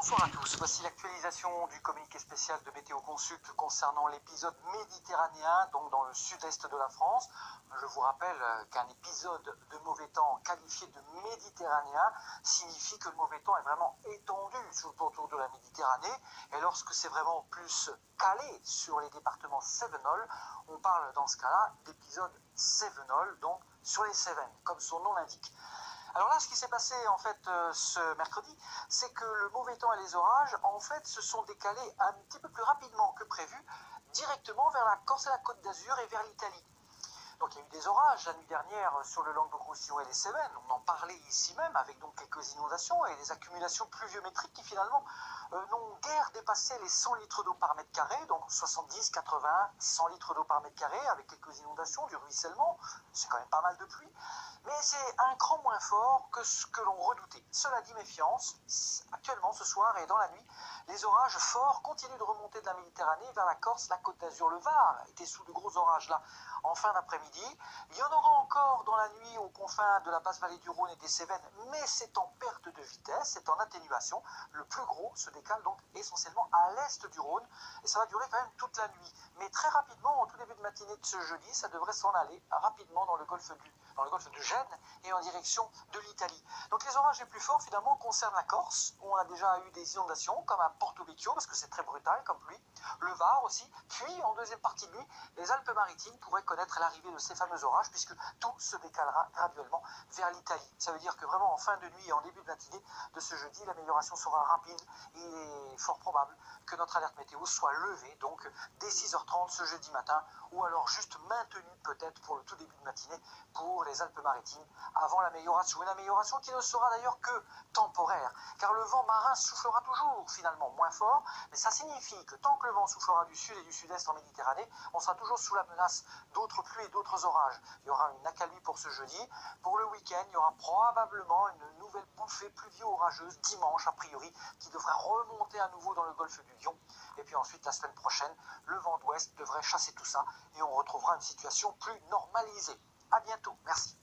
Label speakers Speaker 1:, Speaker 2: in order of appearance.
Speaker 1: Bonsoir à tous, voici l'actualisation du communiqué spécial de Météo Consult concernant l'épisode méditerranéen, donc dans le sud-est de la France. Je vous rappelle qu'un épisode de mauvais temps qualifié de méditerranéen signifie que le mauvais temps est vraiment étendu sur le pourtour de la Méditerranée, et lorsque c'est vraiment plus calé sur les départements cévenols, on parle dans ce cas-là d'épisode cévenol, donc sur les Cévennes, comme son nom l'indique. Alors là, ce qui s'est passé en fait ce mercredi, c'est que le mauvais temps et les orages, en fait, se sont décalés un petit peu plus rapidement que prévu, directement vers la Corse et la Côte d'Azur et vers l'Italie. Donc il y a eu des orages la nuit dernière sur le Languedoc-Roussillon et les Cévennes. On en parlait ici même, avec donc quelques inondations et des accumulations pluviométriques qui finalement n'ont guère dépassé les 100 litres d'eau par mètre carré, donc 70, 80, 100 litres d'eau par mètre carré, avec quelques inondations, du ruissellement. C'est quand même pas mal de pluie. Mais c'est un cran moins fort que ce que l'on redoutait. Cela dit, méfiance, actuellement ce soir et dans la nuit, les orages forts continuent de remonter de la Méditerranée vers la Corse, la Côte d'Azur. Le Var était sous de gros orages là en fin d'après-midi. Il y en aura encore dans la nuit aux confins de la basse vallée du Rhône et des Cévennes, mais c'est en perte de vitesse, c'est en atténuation. Le plus gros se décale donc essentiellement à l'est du Rhône, et ça va durer quand même toute la nuit. Mais très rapidement, en tout début de matinée de ce jeudi, ça devrait s'en aller rapidement dans le golfe de Gênes et en direction de l'Italie. Donc les orages les plus forts finalement concernent la Corse, où on a déjà eu des inondations, comme à Porto Vecchio, parce que c'est très brutal comme pluie, le Var aussi, puis en deuxième partie de nuit, les Alpes-Maritimes pourraient connaître l'arrivée de ces fameux orages, puisque tout se décalera graduellement vers l'Italie. Ça veut dire que vraiment en fin de nuit et en début de matinée de ce jeudi, l'amélioration sera rapide. Il est fort probable que notre alerte météo soit levée, donc dès 6h30 ce jeudi matin, ou alors juste maintenue peut-être pour le tout début de matinée pour les Alpes-Maritimes, avant l'amélioration. Une amélioration qui ne sera d'ailleurs que temporaire, car le vent marin soufflera toujours finalement moins fort, mais ça signifie que tant que le vent soufflera du sud et du sud-est en Méditerranée, on sera toujours sous la menace d'autres pluies et d'autres orages. Il y aura une accalmie pour ce jeudi. Pour le week-end, il y aura probablement une nouvelle bouffée pluvio-orageuse dimanche a priori, qui devrait remonter à nouveau dans le golfe du Lion. Et puis ensuite, la semaine prochaine, le vent d'ouest devrait chasser tout ça et on retrouvera une situation plus normalisée. À bientôt, merci.